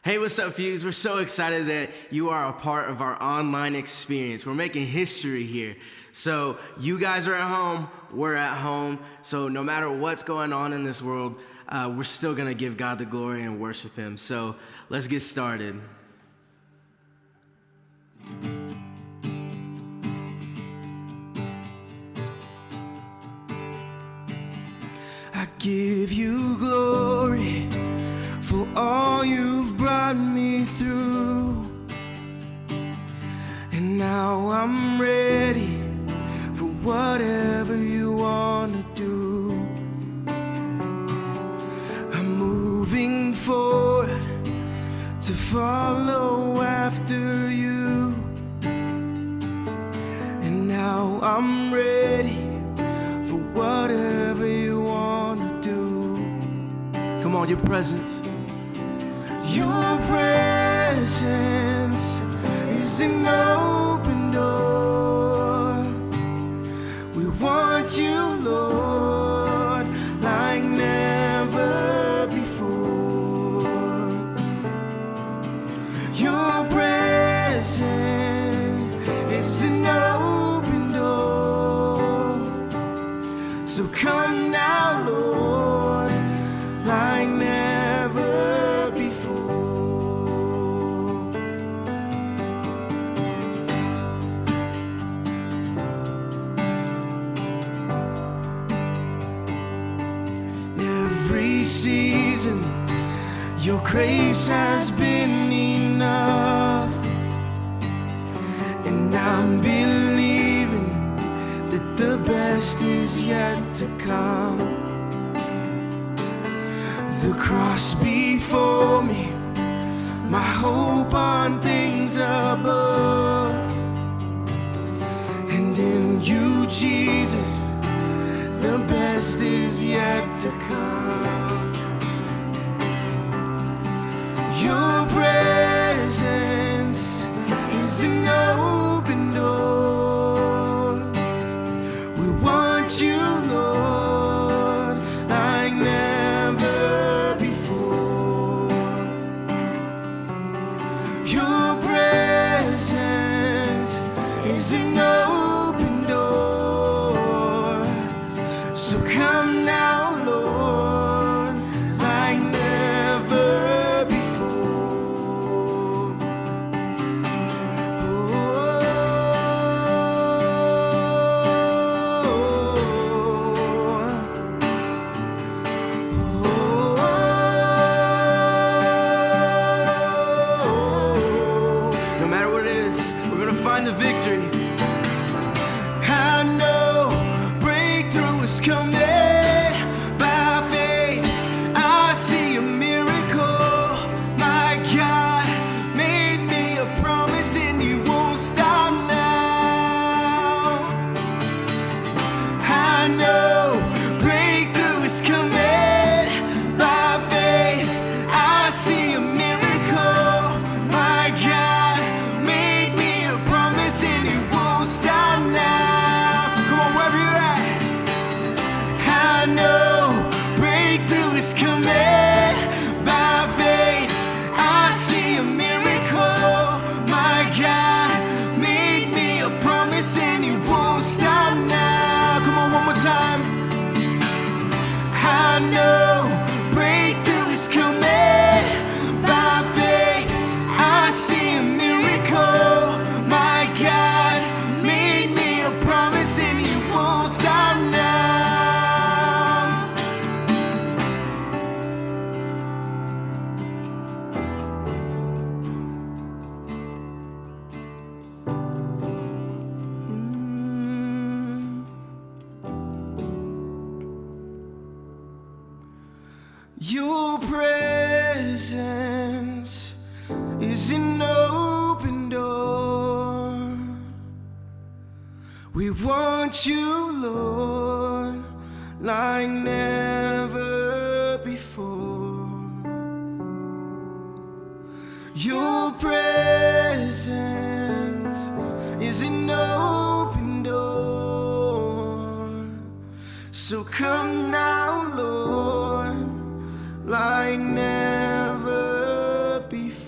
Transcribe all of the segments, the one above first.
Hey, what's up, Fuze? We're so excited that you are a part of our online experience. We're making history here. So you guys are at home, we're at home. So no matter what's going on in this world, we're still gonna give God the glory and worship Him. So let's get started. I give you glory for all you've brought me through, and now I'm ready for whatever you wanna do. I'm moving forward to follow after you, and now I'm ready for whatever you wanna do. Come on, your presence. Your presence is an open door. We want you, Lord, like never before. Your presence is an open door. So come now, Lord, like never before. Every season, your grace has been enough, and I'm believing that the best is yet to come. The cross before me, my hope on things above, and in you, Jesus, the best is yet to come. Your presence is an open door. We want you, Lord, like never before. Your presence is an open door. So come now, Lord, like never before. No matter what it is, we're gonna find the victory. I know breakthrough is coming. By faith, I see a miracle. My God made me a promise, and He won't stop now. I know breakthrough is coming. By faith, I see a miracle. My God made me a promise, and He won't stop now. Come on, wherever you're at. I know breakthrough is coming. By faith, I see a miracle. My God made me a promise, and He won't stop now. Come on, one more time. I know breakthrough is coming. By faith, I see a miracle. My God made me a promise, and He won't stop now. Your presence is an open door. We want you, Lord, like never before. Your presence is an open door. So come now, Lord, like never before.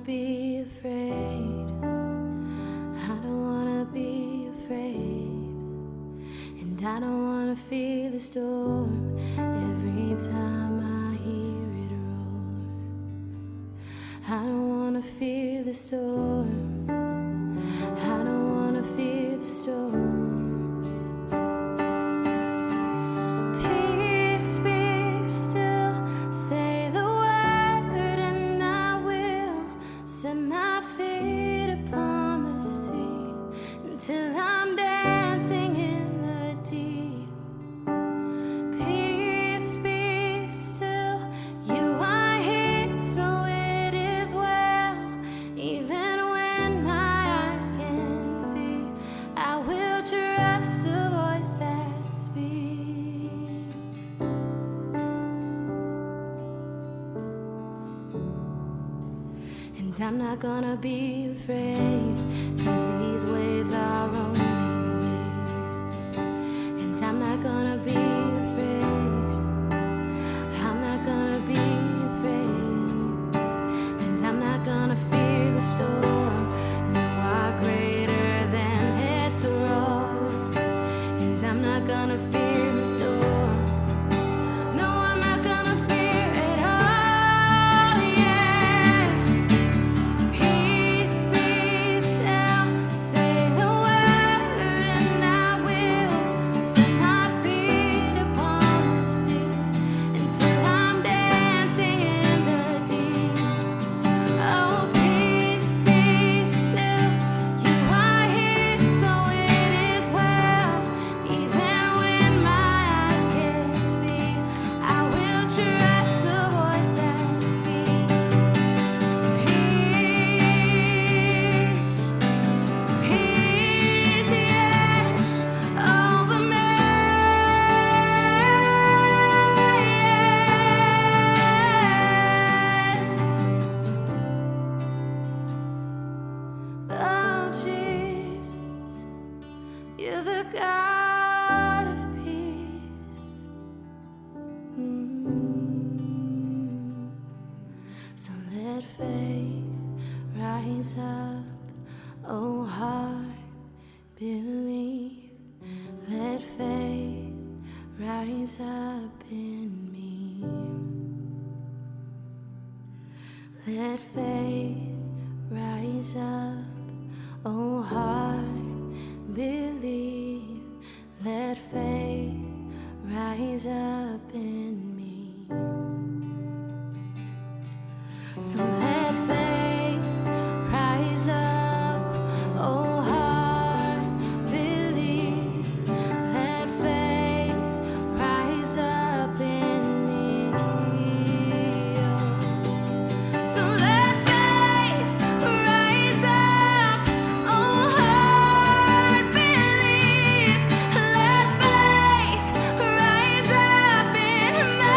be afraid. I don't wanna be afraid. And I don't wanna feel the storm every time I hear it roar. I don't wanna feel the storm. I don't wanna feel the storm. Peace be still, say the word and I will set my feet upon the sea until I'm dancing in the deep. Peace be still, you are here, so it is well. Even when my eyes can't see, I will trust the voice that speaks. And I'm not gonna be afraid, 'cause these waves are only waves. And I'm not gonna be afraid. I'm not gonna be afraid. And I'm not gonna fear the storm. You are greater than its roar. And I'm not gonna fear the storm. No, I'm not gonna fear it all. Yes. Peace be still. Say the word and I will set my feet upon the sea until I'm dancing in the deep. Oh, peace be still. You are here, so it is well. Even when my eyes can't see, I will trust the voice that speaks. Peace, yes, over me. Oh, Jesus, you're the God of peace. So let faith rise up, oh heart, believe. Let faith rise up in me. Let faith rise up, oh heart, believe. Let faith rise up in me. So let faith rise up, oh heart, believe. Let faith rise up in me. So let faith rise up, oh heart, believe. Let faith rise up in me.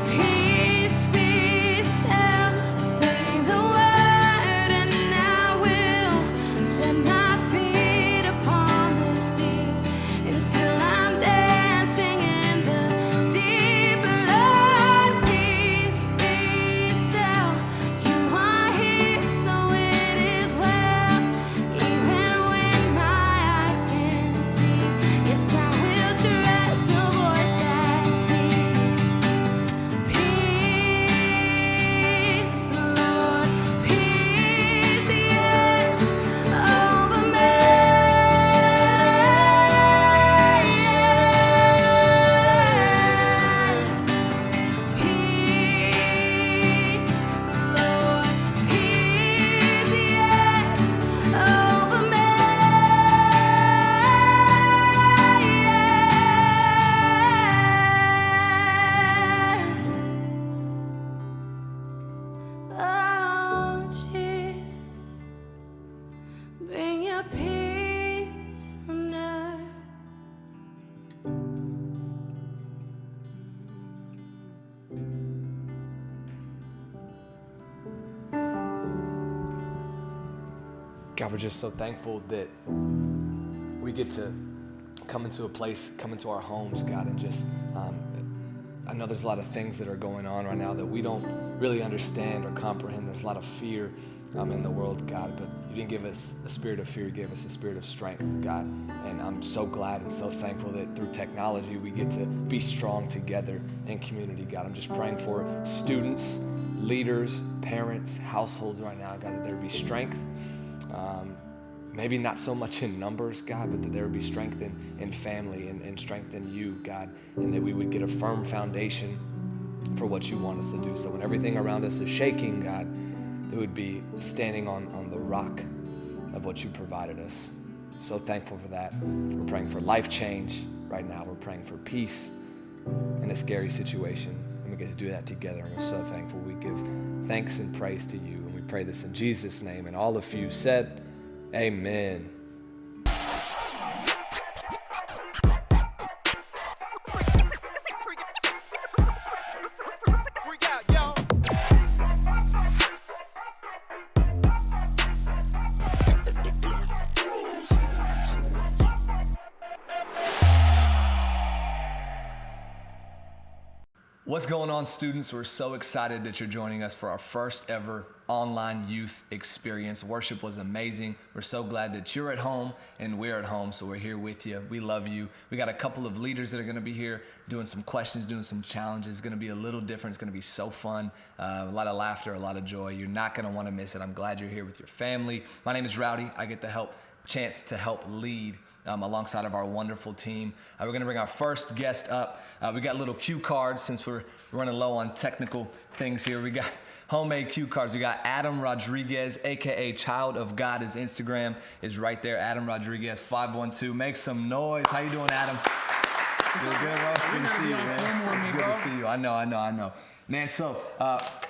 Peace be still, say the word and I will set my feet upon the sea until I'm dancing in the deep. Lord, peace be still. You are here, so it is well. Even when my eyes can't see, yes, I will trust the voice that speaks. Peace, Lord, peace, yes, over me. Yes. Peace, Lord, peace, yes, over me. Oh, Jesus, bring your peace on earth. God, we're just so thankful that we get to come into a place, come into our homes, God, and just I know there's a lot of things that are going on right now that we don't really understand or comprehend. There's a lot of fear in the world, God, but you didn't give us a spirit of fear, you gave us a spirit of strength, God. And I'm so glad and so thankful that through technology we get to be strong together in community, God. I'm just praying for students, leaders, parents, households right now, God, that there be strength. Maybe not so much in numbers, God, but that there would be strength in family and strength in you, God, and that we would get a firm foundation for what you want us to do. So when everything around us is shaking, God, that would be standing on the rock of what you provided us. So thankful for that. We're praying for life change right now. We're praying for peace in a scary situation. And we get to do that together. And we're so thankful. We give thanks and praise to you. And we pray this in Jesus' name. And all of you said, amen. What's going on, students? We're so excited that you're joining us for our first ever online youth experience. Worship was amazing. We're so glad that you're at home and we're at home, so we're here with you. We love you. We got a couple of leaders that are going to be here doing some questions, doing some challenges. It's going to be a little different. It's going to be so fun. A lot of laughter, a lot of joy. You're not going to want to miss it. I'm glad you're here with your family. My name is Rowdy. I get the chance to help lead alongside of our wonderful team. We're going to bring our first guest up. We got little cue cards since we're running low on technical things here. We got homemade cue cards. We got Adam Rodriguez, aka Child of God. His Instagram is right there. Adam Rodriguez 512. Make some noise. How you doing, Adam? You're good, bro. Good to see you, man. It's good to see you. I know. Man, so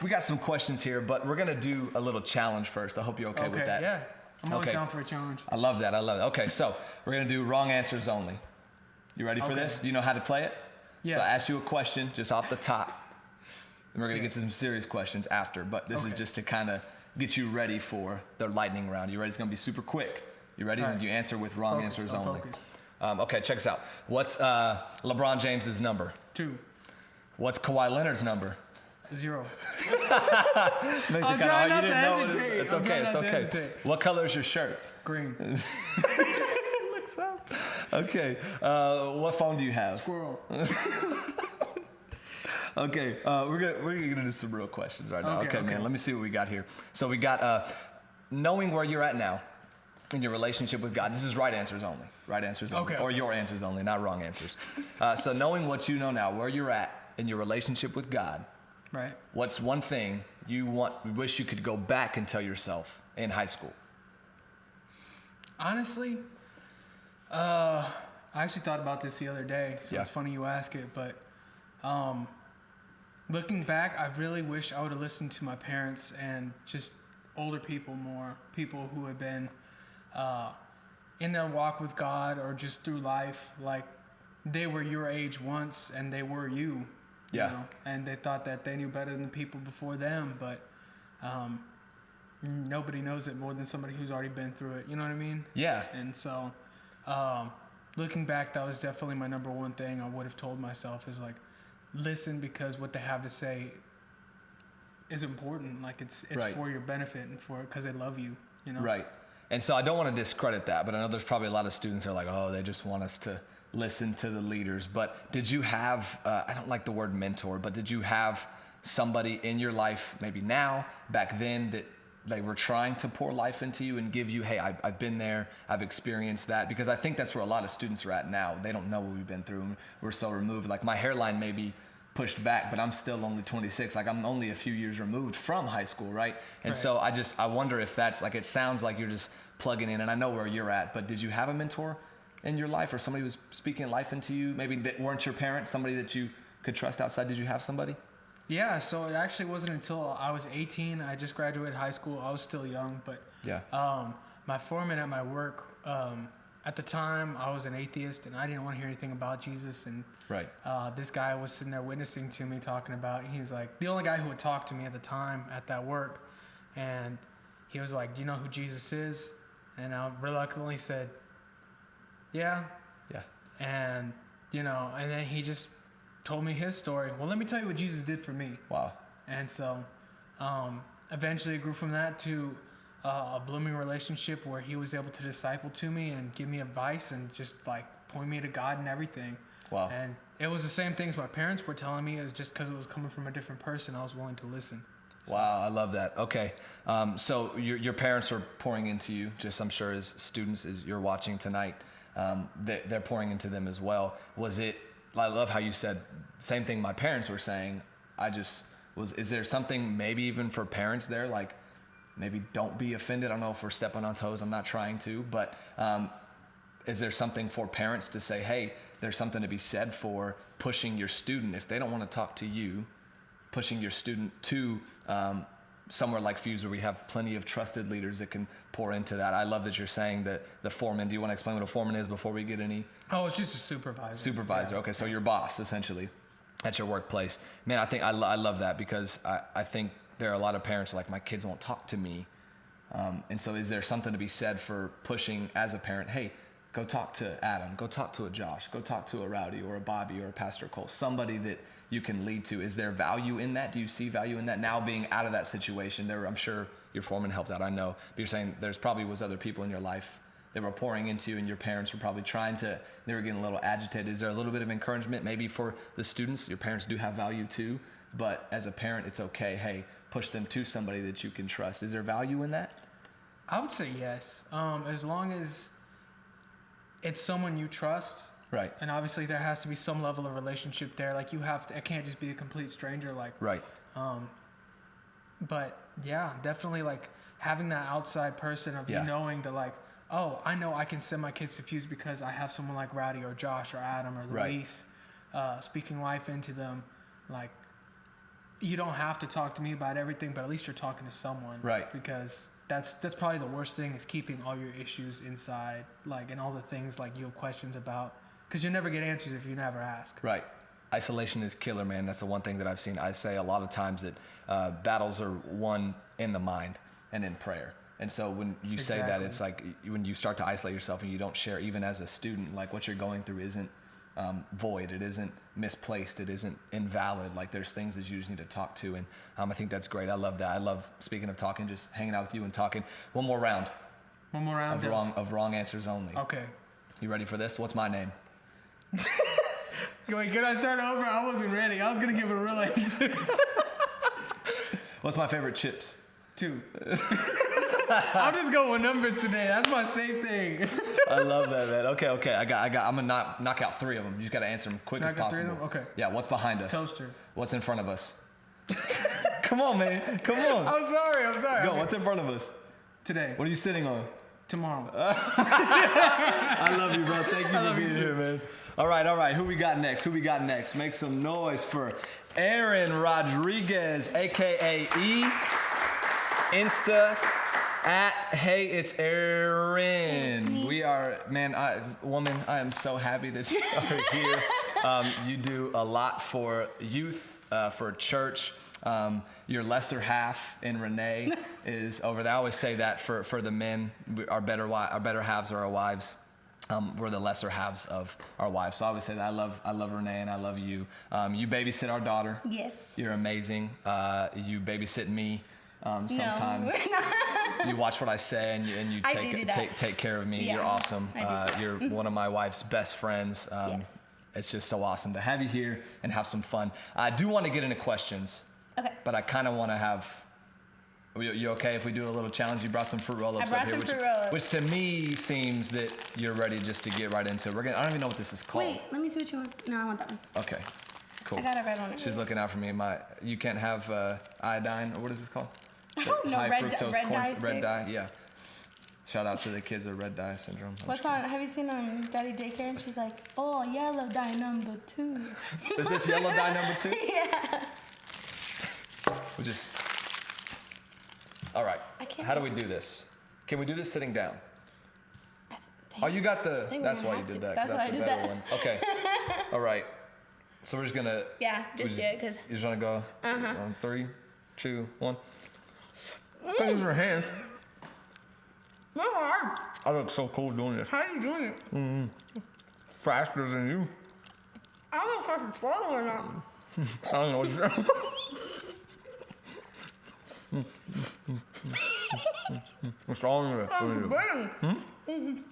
we got some questions here, but we're going to do a little challenge first. I hope you're okay with that. Yeah. I'm always down for a challenge. I love that. Okay, so we're going to do wrong answers only. You ready for this? Do you know how to play it? Yes. So I ask you a question just off the top. And we're going to get to some serious questions after. But this is just to kind of get you ready for the lightning round. You ready? It's going to be super quick. You ready? Right. You answer with wrong answers only. Focus. Okay, check this out. What's LeBron James's number? 2. What's Kawhi Leonard's number? 0. Makes it I'm kinda trying hard. not You to didn't know. hesitate. It's I'm okay. trying It's not to okay. hesitate. What color is your shirt? Green. Looks up. Okay. What phone do you have? Squirrel. Okay. We're gonna do some real questions right now. Okay, man. Let me see what we got here. So we got knowing where you're at now in your relationship with God. This is right answers only. Right answers only. Okay. Or your answers only, not wrong answers. So knowing what you know now, where you're at in your relationship with God. Right. What's one thing you wish you could go back and tell yourself in high school? Honestly, I actually thought about this the other day, so Yeah. it's funny you ask it, but looking back, I really wish I would have listened to my parents and just older people more, people who have been in their walk with God or just through life, like they were your age once and they were you. Yeah. You know, and they thought that they knew better than the people before them, but nobody knows it more than somebody who's already been through it. You know what I mean? Yeah. And so, looking back, that was definitely my number one thing I would have told myself is like, listen, because what they have to say is important. Like it's Right. for your benefit and because they love you. You know? Right. And so I don't want to discredit that, but I know there's probably a lot of students that are like, oh, they just want us to listen to the leaders. But did you have, I don't like the word mentor, but did you have somebody in your life, maybe now, back then, that they were trying to pour life into you and give you, hey, I've been there, I've experienced that? Because I think that's where a lot of students are at now. They don't know what we've been through. And we're so removed. Like my hairline may be pushed back, but I'm still only 26. Like I'm only a few years removed from high school, right? And so I wonder if that's like, it sounds like you're just plugging in, and I know where you're at, but did you have a mentor in your life or somebody who was speaking life into you? Maybe that weren't your parents, somebody that you could trust outside. Did you have somebody? Yeah, so it actually wasn't until I was 18. I just graduated high school. I was still young, but Yeah. My foreman at my work, at the time, I was an atheist, and I didn't want to hear anything about Jesus. And Right. this guy was sitting there witnessing to me, talking about, he's like, the only guy who would talk to me at the time at that work. And he was like, do you know who Jesus is? And I reluctantly said, yeah. Yeah. And, and then he just told me his story. Well, let me tell you what Jesus did for me. Wow. And so eventually it grew from that to a blooming relationship where he was able to disciple to me and give me advice and just like point me to God and everything. Wow. And it was the same things my parents were telling me. It was just because it was coming from a different person, I was willing to listen. Wow, I love that. Okay, so your parents are pouring into you, just I'm sure as students, as you're watching tonight, they're pouring into them as well. I love how you said, same thing my parents were saying, is there something maybe even for parents there, like maybe don't be offended? I don't know if we're stepping on toes, I'm not trying to, but is there something for parents to say, hey, there's something to be said for pushing your student, if they don't want to talk to you, pushing your student to somewhere like Fuze where we have plenty of trusted leaders that can pour into that. I love that you're saying that the foreman, do you want to explain what a foreman is before we get any? Oh, it's just a supervisor. Supervisor, Yeah. okay, so your boss essentially at your workplace. Man, I love that because I think there are a lot of parents like, my kids won't talk to me. And so is there something to be said for pushing as a parent, hey, go talk to Adam, go talk to a Josh, go talk to a Rowdy or a Bobby or a Pastor Cole, somebody that you can lead to. Is there value in that? Do you see value in that? Now being out of that situation, I'm sure your foreman helped out, I know, but you're saying there's probably was other people in your life that were pouring into you and your parents were probably they were getting a little agitated. Is there a little bit of encouragement maybe for the students? Your parents do have value too, but as a parent, it's okay. Hey, push them to somebody that you can trust. Is there value in that? I would say yes. As long as it's someone you trust. Right. And obviously there has to be some level of relationship there. Like it can't just be a complete stranger. Like, right. But yeah, definitely like having that outside person of you knowing that like, oh, I know I can send my kids to Fuze because I have someone like Rowdy or Josh or Adam or Luis speaking life into them. Like, you don't have to talk to me about everything, but at least you're talking to someone. Right. Because that's probably the worst thing is keeping all your issues inside, like, and all the things like you have questions about. Because you never get answers if you never ask. Right. Isolation is killer, man. That's the one thing that I've seen. I say a lot of times that battles are won in the mind and in prayer. And so when you say that, it's like when you start to isolate yourself and you don't share, even as a student, like what you're going through isn't void. It isn't misplaced. It isn't invalid. Like there's things that you just need to talk to. And I think that's great. I love that. I love, speaking of talking, just hanging out with you and talking. One more round. One more round of wrong answers only. Okay. You ready for this? What's my name? Wait, can I start over? I wasn't ready. I was going to give a real answer. What's my favorite chips? 2. I'm just going with numbers today. That's my safe thing. I love that, man. Okay. I'm going to knock out 3 of them. You just got to answer them quick as possible. 3 of them? Okay. Yeah, what's behind us? Toaster. What's in front of us? Come on, man. Come on. I'm sorry. Go, Okay. what's in front of us? Today. What are you sitting on? Tomorrow. I love you, bro. Thank you I love for you being too. here, man. All right. Who we got next? Make some noise for Aaron Rodriguez, a.k.a. Insta at Hey It's Aaron. It's me. We are, man, I am so happy that you are here. You do a lot for youth, for church. Your lesser half in Renee is over there. I always say that for the men, our better halves are our wives. We're the lesser halves of our wives. So I always say that I love Renee and I love you. You babysit our daughter. Yes. You're amazing. You babysit me sometimes. No, we're not. You watch what I say and you I do that. take care of me. Yeah, You're awesome. I do that. You're one of my wife's best friends. Yes. It's just so awesome to have you here and have some fun. I do want to get into questions. Okay. But I kind of want to have. You okay if we do a little challenge? You brought some fruit roll-ups up here, which to me seems that you're ready just to get right into it. I don't even know what this is called. Wait, let me see what you want. No, I want that one. Okay, cool. I got a red one. She's looking out for me. You can't have iodine, or what is this called? I don't know. High Red fructose dye corn, sticks. red dye, yeah. Shout out to the kids with red dye syndrome. What's on? Have you seen Daddy Daycare? And she's like, oh, yellow dye number 2. Is this yellow dye number 2? Yeah. We just. All right. I can't How do we do this? Can we do this sitting down? Oh, you got the. think That's we're why gonna you have did to. that. 'Cause That's why I the did better that. one. Okay. All right. So we're just gonna. Yeah, just do it, 'cause. You just wanna go on 3, 2, 1. Things in your hands. Not hard. I look so cool doing this. How are you doing it? Faster than you. I don't know if I can swallow or not. I don't know what you're What's wrong with it? It's burning.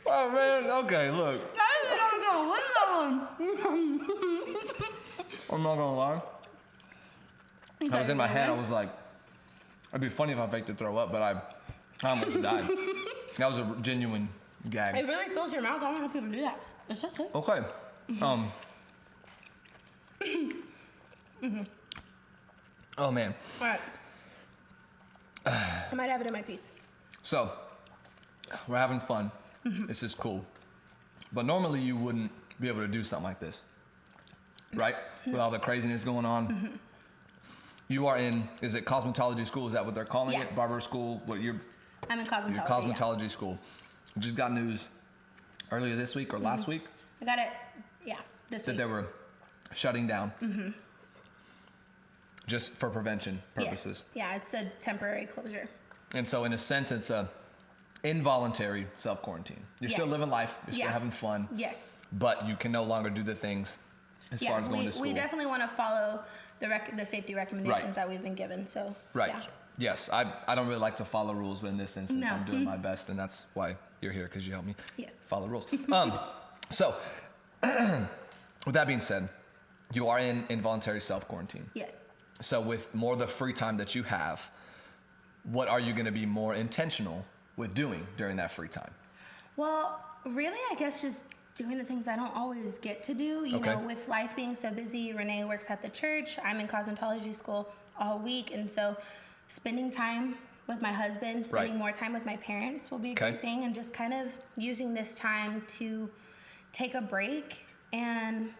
Oh man, okay, look. I'm not gonna lie. I was in my head, I was like, it'd be funny if I faked to throw up, but I almost died. That was a genuine gag. It really fills your mouth. I don't know how people do that. It's just it. Okay. Oh man. All right. I might have it in my teeth. So, we're having fun. This is cool. But normally you wouldn't be able to do something like this, right? With all the craziness going on. You are in, is it cosmetology school? Is that what they're calling Yeah. it? Barber school? What I'm in cosmetology. your cosmetology school. We just got news earlier this week or last week I got it. Yeah, this that week. they were shutting down just for prevention purposes. Yes. Yeah, it's a temporary closure. And so in a sense, it's a involuntary self-quarantine. You're still Yes. living life, you're still Yeah. having fun, Yes. but you can no longer do the things as far as going to school. We definitely want to follow the safety recommendations that we've been given. So Right. Yeah. Yes, I don't really like to follow rules, but in this instance, No. I'm doing my best, and that's why you're here, because you help me Yes. follow rules. So, with that being said, you are in involuntary self-quarantine. Yes. So with more of the free time that you have, what are you going to be more intentional with doing during that free time? Well, really, I guess just doing the things I don't always get to do. You Okay. know, with life being so busy, Renee works at the church. I'm in cosmetology school all week. And so spending time with my husband, spending Right. more time with my parents will be a Okay. good thing. And just kind of using this time to take a break and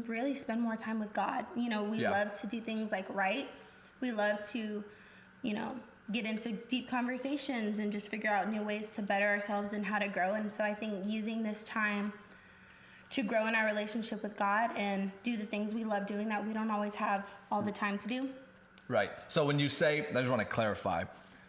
really spend more time with God. You know, we Yeah. love to do things like write. We love to, you know, get into deep conversations and just figure out new ways to better ourselves and how to grow. And so I think using this time to grow in our relationship with God and do the things we love doing that we don't always have all the time to do. Right. So when you say, I just want to clarify,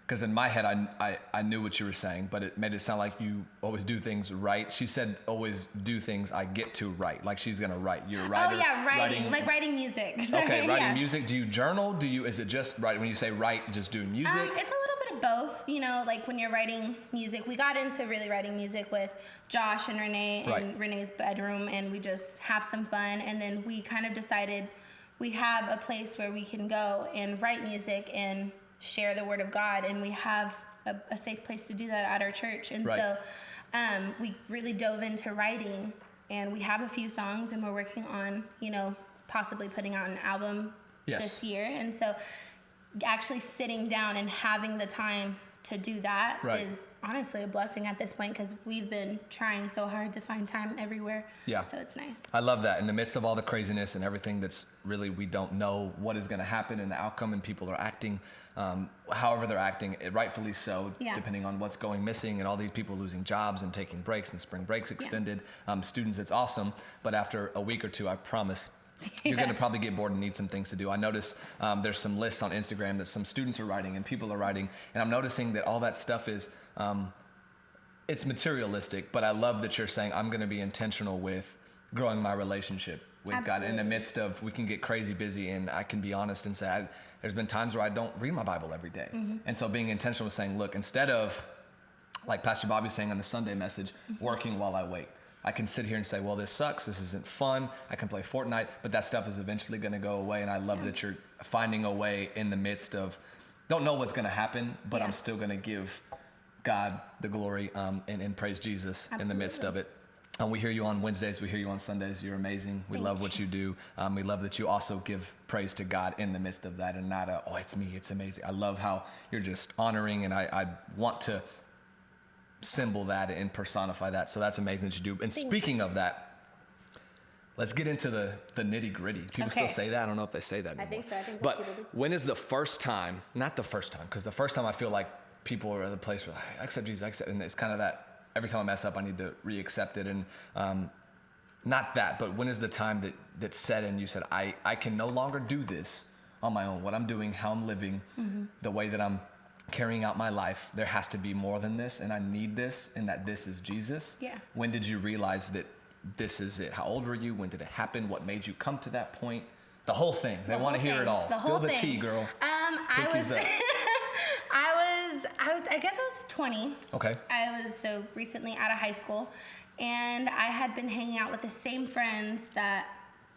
because in my head I knew what you were saying, but it made it sound like you always do things right. She said always do things I get to right, like she's gonna write. You're a writer. Oh yeah, writing, like writing music. Sorry, Okay, writing yeah. music. Do you journal? Is it just write? When you say write, just doing music? It's a little bit of both. You know, like when you're writing music, we got into really writing music with Josh and Renee in Right. Renee's bedroom, and we just have some fun. And then we kind of decided we have a place where we can go and write music and share the word of God, and we have a safe place to do that at our church. And Right. so we really dove into writing, and we have a few songs, and we're working on, you know, possibly putting out an album Yes. this year. And so actually sitting down and having the time to do that Right. is honestly a blessing at this point, because we've been trying so hard to find time everywhere. Yeah. So it's nice. I love that. In the midst of all the craziness and everything that's really, we don't know what is going to happen in the outcome, and people are acting however they're acting, rightfully so, Yeah. depending on what's going missing and all these people losing jobs and taking breaks and spring breaks extended. Students, it's awesome. But after a week or two, I promise, you're going to probably get bored and need some things to do. I notice there's some lists on Instagram that some students are writing and people are writing. And I'm noticing that all that stuff is, it's materialistic, but I love that you're saying I'm going to be intentional with growing my relationship with God in the Absolutely. midst of, we can get crazy busy, and I can be honest and say, there's been times where I don't read my Bible every day. And so being intentional with saying, look, instead of, like Pastor Bobby's saying on the Sunday message, working while I wait, I can sit here and say, well, this sucks, this isn't fun, I can play Fortnite, but that stuff is eventually gonna go away. And I love that you're finding a way in the midst of, don't know what's gonna happen, but Yeah. I'm still gonna give God the glory and praise Jesus in the midst of it. We hear you on Wednesdays, we hear you on Sundays, you're amazing. We love what you do. We love that you also give praise to God in the midst of that, and not oh, it's me, it's amazing. I love how you're just honoring, and I want to symbol that and personify that. So that's amazing that you do. And speaking of that, let's get into the nitty gritty. People still Okay. say that. I don't know if they say that anymore. think so. I think but people do. when is the first time, not the first time, because the first time I feel like people are at the place where I accept Jesus, I accept, and it's kind of that every time I mess up, I need to re-accept it. And not that, but when is the time that set in, you said, I can no longer do this on my own, what I'm doing, how I'm living, the way that I'm carrying out my life, there has to be more than this, and I need this, and that this is Jesus. Yeah. When did you realize that this is it? How old were you? When did it happen? What made you come to that point? The whole thing. They want to hear it all. Spill the tea, girl. I was, Pinkies up. I guess I was 20. Okay. I was so recently out of high school, and I had been hanging out with the same friends that,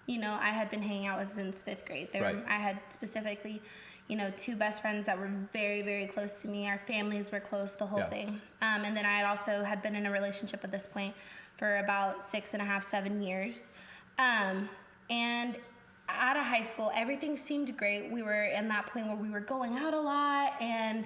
I had been hanging out with since 5th grade. Right. I had specifically, 2 best friends that were very, very close to me. Our families were close, the whole thing. And then I had been in a relationship at this point for about 6.5, 7 years. And out of high school, everything seemed great. We were in that point where we were going out a lot, and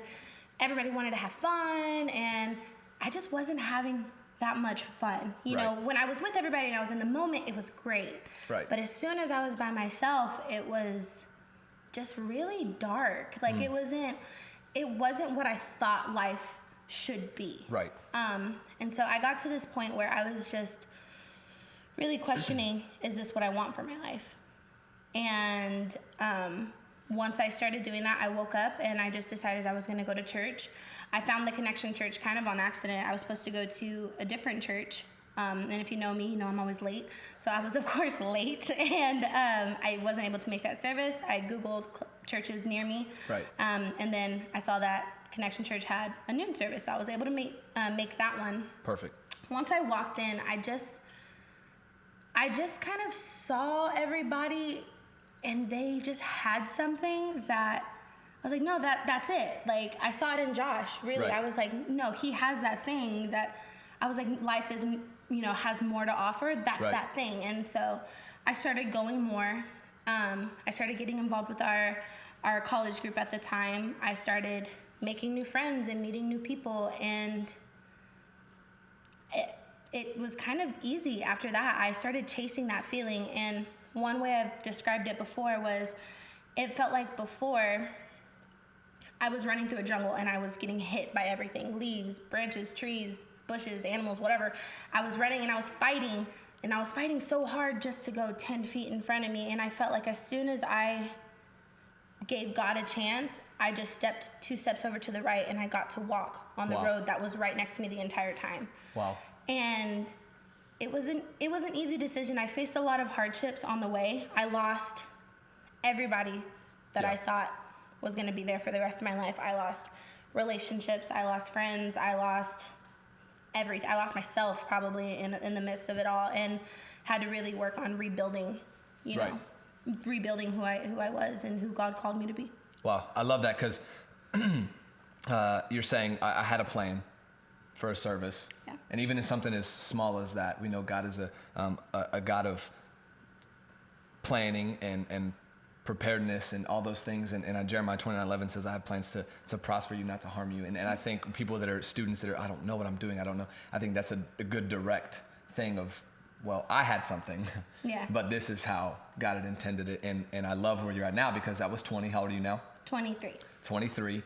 everybody wanted to have fun, and I just wasn't having that much fun. You know, when I was with everybody and I was in the moment, it was great. Right. But as soon as I was by myself, it was just really dark. Like it wasn't what I thought life should be. Right. And so I got to this point where I was just really questioning, is this what I want for my life? And once I started doing that, I woke up and I just decided I was going to go to church. I found the Connection Church kind of on accident. I was supposed to go to a different church. And if you know me, you know I'm always late. So I was, of course, late. And I wasn't able to make that service. I Googled churches near me. Right. And then I saw that Connection Church had a noon service. So I was able to make that one. Perfect. Once I walked in, I just kind of saw everybody, and they just had something that I was like, no, that's it. Like, I saw it in Josh, really. Right. I was like, no, he has that thing that I was like, life is, has more to offer. That's Right. that thing. And so I started going more. I started getting involved with our college group at the time. I started making new friends and meeting new people, and it was kind of easy after that. I started chasing that feeling, and one way I've described it before was, it felt like before I was running through a jungle and I was getting hit by everything, leaves, branches, trees, bushes, animals, whatever. I was running and I was fighting so hard just to go 10 feet in front of me, and I felt like as soon as I gave God a chance, I just stepped 2 steps over to the right and I got to walk on the Wow. road that was right next to me the entire time. Wow. And it was an easy decision. I faced a lot of hardships on the way. I lost everybody that I thought was going to be there for the rest of my life. I lost relationships. I lost friends. I lost everything. I lost myself probably in the midst of it all, and had to really work on rebuilding, rebuilding who I was and who God called me to be. Wow. I love that, because you're saying I had a plan for a service. Yeah. And even in something as small as that, we know God is a God of planning and preparedness and all those things. And Jeremiah 29:11 says, I have plans to prosper you, not to harm you. And I think people that are students that are, I don't know what I'm doing, I don't know. I think that's a good direct thing of, well, I had something, but this is how God had intended it. And I love where you're at now, because that was 20. How old are you now? 23. 23.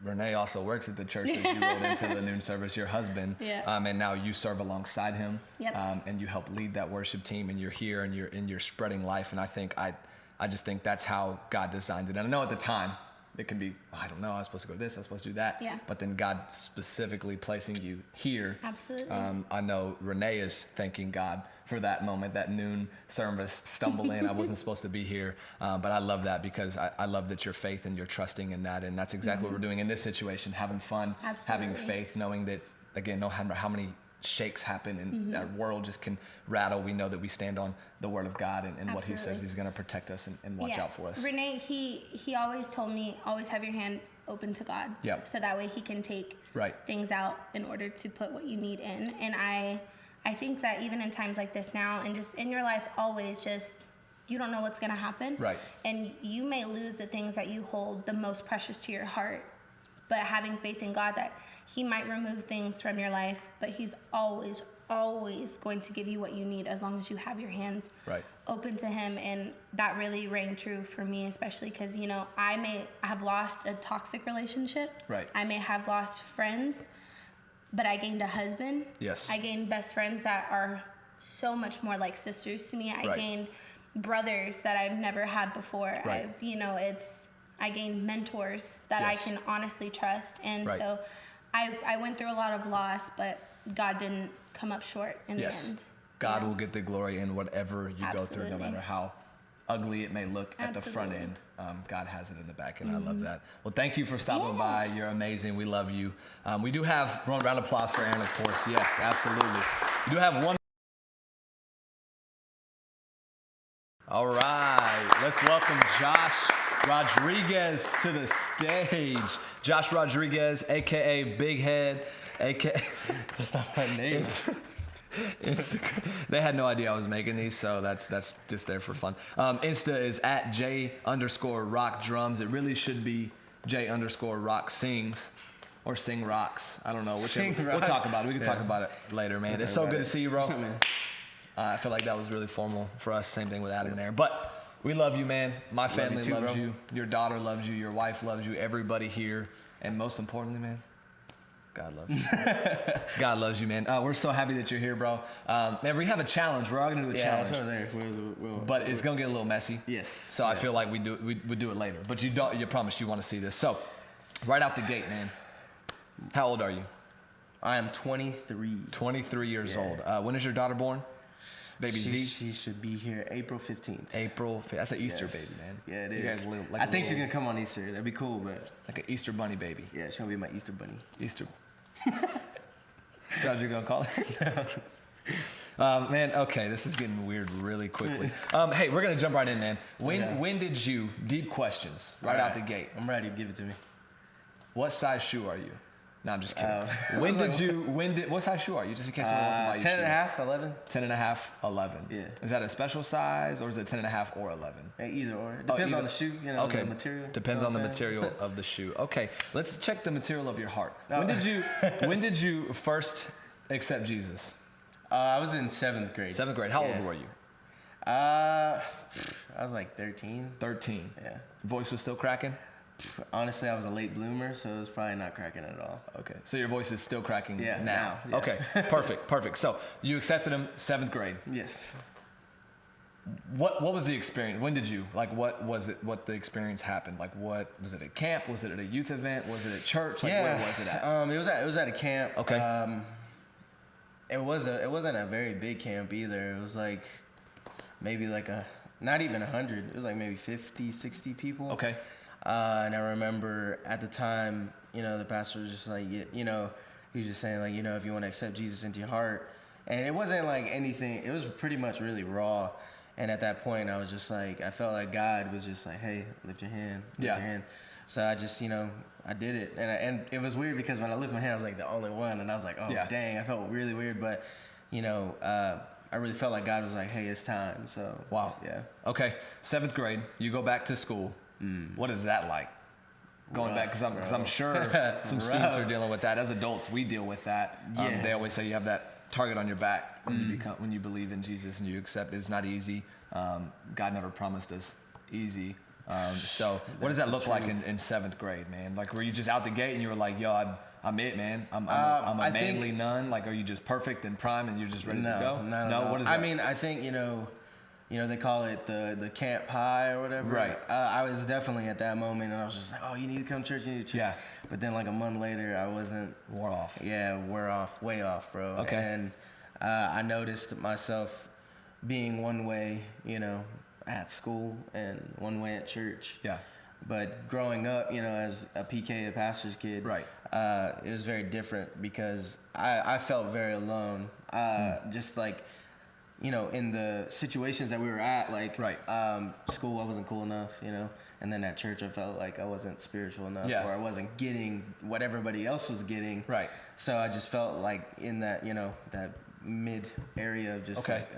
Renee also works at the church that you rolled into the noon service, your husband. Yeah. And now you serve alongside him. Yep. And you help lead that worship team, and you're here and you're spreading life. And I just think that's how God designed it. And I know at the time it can be, I don't know, I was supposed to go to this, I was supposed to do that. Yeah. But then God specifically placing you here. Absolutely. I know Renee is thanking God for that moment, that noon service, stumble in. I wasn't supposed to be here. But I love that, because I love that your faith and you're trusting in that. And that's exactly what we're doing in this situation, having fun, Absolutely. having faith, knowing that, again, no matter how many shakes happen and our world just can rattle, we know that we stand on the word of God and what he says he's going to protect us and watch out for us. Renee, he always told me, always have your hand open to God. Yep. So that way he can take things out in order to put what you need in. And I think that even in times like this now, and just in your life, always just, you don't know what's going to happen. Right. And you may lose the things that you hold the most precious to your heart. But having faith in God that he might remove things from your life, but he's always going to give you what you need, as long as you have your hands open to him. And that really rang true for me, especially because, I may have lost a toxic relationship. Right. I may have lost friends, but I gained a husband. Yes. I gained best friends that are so much more like sisters to me. I gained brothers that I've never had before. Right. I gained mentors that I Yes. can honestly trust. And Right. so I went through a lot of loss, but God didn't come up short in the end. God you know? will get the glory in whatever you go through, no Absolutely. matter how ugly it may look at the front Absolutely. end. God has it in the back, and I love that. Well, thank you for stopping by. You're amazing. We love you. We do have one round of applause for Aaron, of course. Yes, absolutely. We do have one. All right, let's welcome Josh Rodriguez to the stage. Josh Rodriguez, aka Big Head, aka. That's not my name. They had no idea I was making these, so that's just there for fun. Insta is at @J_rock drums. It really should be J_rock sings or sing rocks. I don't know. Sing We'll rock. talk about it. We can talk about it later, man. It's so good to see you, bro. What's up, man? I feel like that was really formal for us. Same thing with Adam and Aaron. But we love you, man. My family too, loves bro. you. Your daughter loves you. Your wife loves you. Everybody here. And most importantly, man, God loves you. God loves you, man. We're so happy that you're here, bro. Man, we have a challenge. We're all going to do a Yeah, challenge. it's over there. But it's going to get a little messy. Yes. So I Yeah. feel like we do it later. But you promised you want to see this. So right out the gate, man. How old are you? I am 23. 23 years Yeah. old. When is your daughter born? Baby Z? She should be here April 15th. April 5th. That's an Easter Yes. baby, man. Yeah, it You is. guys live like I a think she's little- gonna come on Easter. That'd be cool, but like an Easter bunny baby. yeah, she's gonna be my Easter bunny. Easter. How'd you gonna call it? Man, okay, this is getting weird really quickly. Hey, we're gonna jump right in, man. When did you, deep questions, right out the gate. I'm ready. Give it to me. What size shoe are you? No, I'm just kidding. Oh. What size shoe are you? Just in case someone wants to buy you 10 and a shoes. half, 11. 10 and a half, 11. Yeah. Is that a special size or is it 10 and a half or 11? Either or. Depends either- on the shoe, Okay. the material. Depends you on know the what I'm saying? material of the shoe. Okay, let's check the material of your heart. Oh. When did you first accept Jesus? I was in 7th grade. 7th grade. How Yeah. old were you? I was like 13. 13. Yeah. Voice was still cracking? Honestly, I was a late bloomer, so it was probably not cracking at all. Okay. So your voice is still cracking Yeah, now. now, yeah. Okay. Perfect. So you accepted him 7th grade. Yes. What was the experience? When did you, like, what was it, what the experience happened? Like, what, was it at camp? Was it at a youth event? Was it at church? Like, where was it at? It was at a camp. Okay. It wasn't a very big camp either. It was like maybe like not even 100. It was like maybe 50, 60 people. Okay. And I remember at the time, the pastor was just like, he was just saying like, if you want to accept Jesus into your heart, and it wasn't like anything. It was pretty much really raw. And at that point, I was just like, I felt like God was just like, hey, lift your hand, lift Yeah. your hand. So I just, I did it. And it was weird because when I lifted my hand, I was like the only one. And I was like, oh, Yeah. dang, I felt really weird. But, I really felt like God was like, hey, it's time. So, Wow. yeah. Okay. 7th grade. You go back to school. What is that like? Going back, because I'm sure some students are dealing with that. As adults, we deal with that. Yeah. They always say you have that target on your back when you believe in Jesus and you accept it. It's not easy. God never promised us easy. So what does that look like in 7th grade, man? Like, were you just out the gate and you were like, yo, I'm it, man. I'm a I think- manly nun. Like, are you just perfect and prime and you're just ready to No, go? no. What is that? I mean, I think, they call it the camp high or whatever. Right. I was definitely at that moment, and I was just like, oh, you need to come to church, you need to church. Yeah. But then like a month later, I wasn't. Wore off. Yeah, way off, bro. Okay. And I noticed myself being one way, at school and one way at church. Yeah. But growing up, as a PK, a pastor's kid, Right. It was very different because I felt very alone. Just like, in the situations that we were at, like, Right. School, I wasn't cool enough, and then at church, I felt like I wasn't spiritual enough, Yeah. or I wasn't getting what everybody else was getting. Right. So I just felt like in that, that mid area of just Okay. like,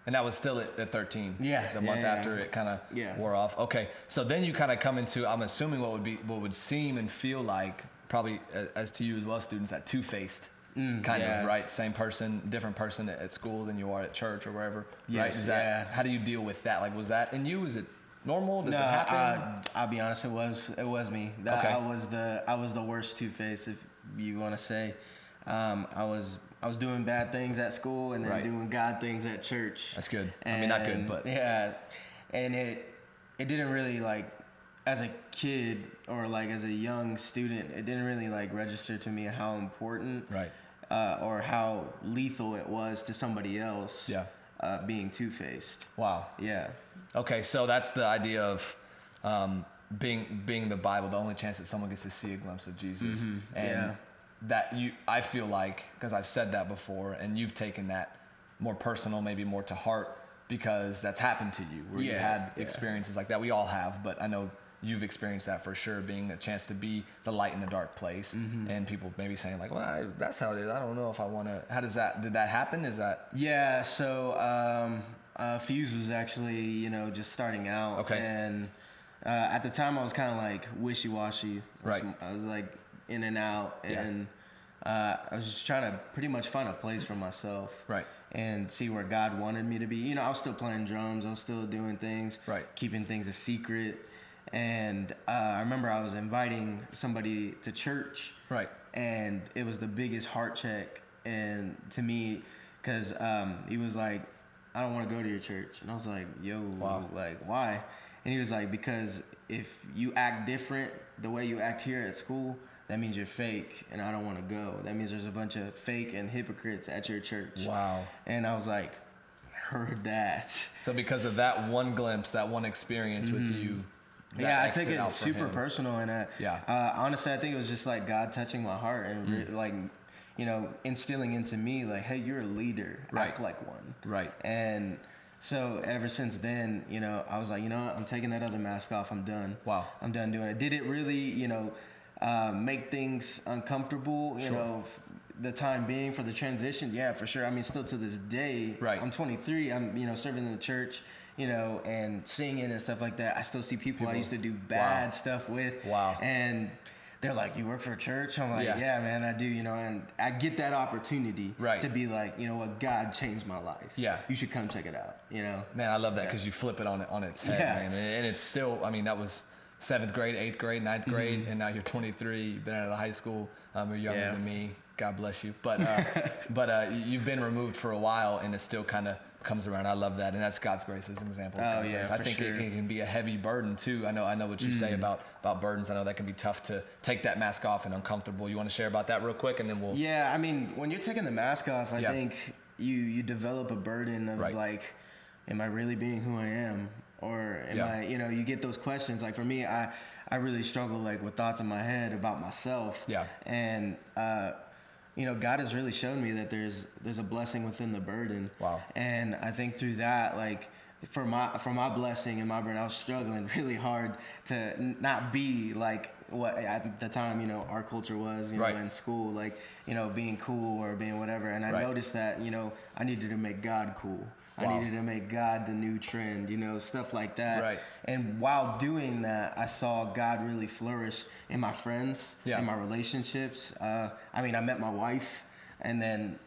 And that was still at 13. Yeah, The month yeah, after yeah. it kind of Yeah. wore off. Okay. So then you kind of come into, I'm assuming what would seem and feel like, probably as to you as well, students, that two-faced kind yeah. of, right? Same person, different person at school than you are at church or wherever. Right? Yes, Is that, yeah. How do you deal with that? Like, was that in you? Is it normal? Does no, it happen? I'll be honest, it was me. Okay. I was the worst two-faced, if you want to say. I was doing bad things at school and then Right. doing God things at church. That's good. I mean, not good, but yeah, and it didn't really like, as a kid or like as a young student, it didn't really like register to me how important, right. or how lethal it was to somebody else. Yeah. Being two-faced. Wow. Yeah. Okay, so that's the idea of being the Bible, the only chance that someone gets to see a glimpse of Jesus. And Yeah. that I feel like, because I've said that before, and you've taken that more personal, maybe more to heart, because that's happened to you, where you had experiences like that. We all have, but I know you've experienced that for sure, being a chance to be the light in the dark place, and people maybe saying like, well, that's how it is. I don't know if I want to. How does that? Did that happen? Is that? Yeah. So Fuze was actually, just starting out. Okay. And at the time, I was kind of like wishy-washy. Right. I was like in and out, and I was just trying to pretty much find a place for myself. Right. And see where God wanted me to be. I was still playing drums. I was still doing things. Right. Keeping things a secret. And I remember I was inviting somebody to church. Right. And it was the biggest heart check and to me, because he was like, I don't want to go to your church. And I was like, yo, like, why? And he was like, because if you act different the way you act here at school, that means you're fake, and I don't want to go. That means there's a bunch of fake and hypocrites at your church. Wow. And I was like, heard that. So because of that one glimpse, that one experience with you. Yeah, I took it super personal, and honestly, I think it was just like God touching my heart and like, instilling into me like, hey, you're a leader, act like one. Right. And so ever since then, I was like, what? I'm taking that other mask off. I'm done. Wow. I'm done doing it. Did it really, make things uncomfortable? The time being for the transition? Yeah, for sure. I mean, still to this day, I'm 23. I'm, serving in the church. And singing and stuff like that. I still see people I used to do bad stuff with. Wow. And they're like, you work for a church? I'm like, yeah man, I do, and I get that opportunity to be like, what, God changed my life. Yeah. You should come check it out, Man, I love that because you flip it on its head, man. And it's still, I mean, that was 7th grade, 8th grade, 9th grade, and now you're 23, you've been out of high school, you're younger than me, God bless you. But you've been removed for a while, and it still kind of comes around. I love that, and that's God's grace as an example. Oh yeah, I think it can be a heavy burden too. I know what you say about burdens. I know that can be tough to take that mask off and uncomfortable. You want to share about that real quick, and then we'll. Yeah, I mean, when you're taking the mask off, I think you develop a burden of like, am I really being who I am, or am I? You get those questions. Like for me, I really struggle like with thoughts in my head about myself. Yeah, and. God has really shown me that there's a blessing within the burden. Wow. And I think through that, like for my blessing and my burden, I was struggling really hard to not be like what at the time, our culture was, in school, like, being cool or being whatever. And I noticed that, I needed to make God cool. I needed to make God the new trend, stuff like that. Right. And while doing that, I saw God really flourish in my friends, in my relationships. I met my wife, and then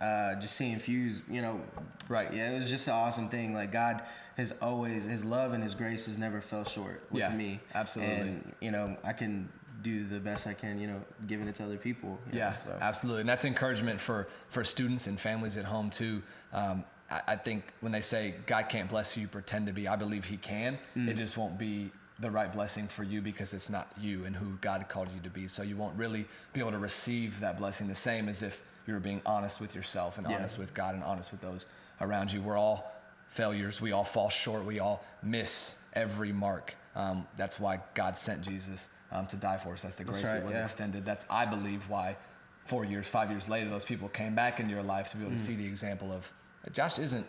just seeing Fuze, Yeah, it was just an awesome thing. Like God has always, His love and His grace has never fell short with me. Absolutely. And, I can do the best I can, giving it to other people. So. Absolutely. And that's encouragement for students and families at home too. I think when they say God can't bless you, pretend to be, I believe He can. It just won't be the right blessing for you because it's not you and who God called you to be. So you won't really be able to receive that blessing the same as if you were being honest with yourself and honest with God and honest with those around you. We're all failures. We all fall short. We all miss every mark. That's why God sent Jesus to die for us. That's the grace that was extended. That's, I believe, why 4 years, 5 years later, those people came back into your life to be able to see the example of Josh isn't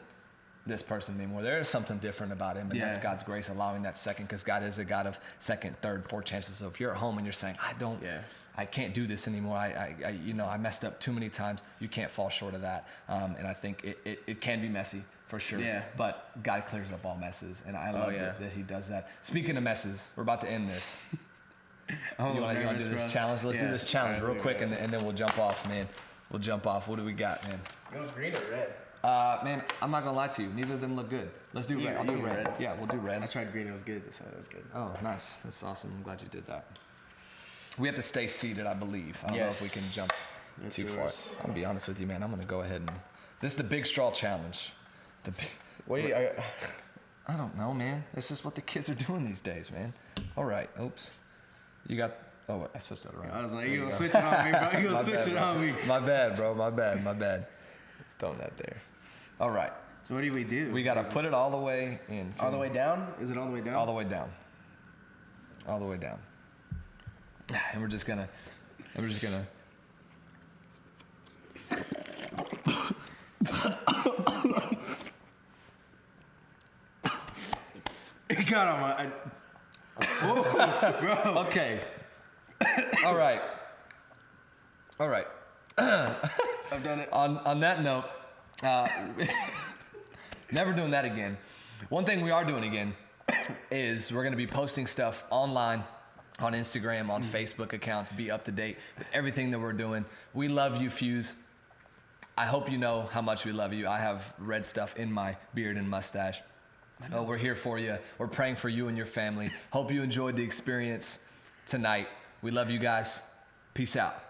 this person anymore. There is something different about him, and that's God's grace allowing that second, because God is a God of second, third, fourth chances. So if you're at home and you're saying, I can't do this anymore. I messed up too many times. You can't fall short of that. And I think it can be messy for sure. Yeah. But God clears up all messes, and I love that He does that. Speaking of messes, we're about to end this. You want to do this challenge? Let's do this challenge real quick, and then we'll jump off, man. We'll jump off. What do we got, man? You want green or red? Man, I'm not gonna lie to you. Neither of them look good. Let's do red. I'll do red. Yeah, we'll do red. I tried green. It was good. So that's good. Oh, nice. That's awesome. I'm glad you did that. We have to stay seated, I believe. I don't know if we can That's too far. yours. I'm gonna be honest with you, man. I'm gonna go ahead and this is the big straw challenge. The big, Wait, I don't know, man. It's just what the kids are doing these days, man. All right. Oops. You got. Oh, I switched that around. I was like, There you go. gonna switch it on me, bro? You My gonna switch bad, it bro. on me? My bad, bro. My bad. Throwing that there. All right. So what do we do? We gotta put it all the way in. all the way down. Is it all the way down? All the way down. All the way down. And we're just gonna. It got on my. Whoa, bro. Okay. All right. I've done it. On that note, never doing that again. One thing we are doing again is we're going to be posting stuff online on Instagram, on Facebook accounts, be up to date with everything that we're doing. We love you, Fuze. I hope you know how much we love you. I have red stuff in my beard and mustache. Oh, we're here for you. We're praying for you and your family. Hope you enjoyed the experience tonight. We love you guys. Peace out.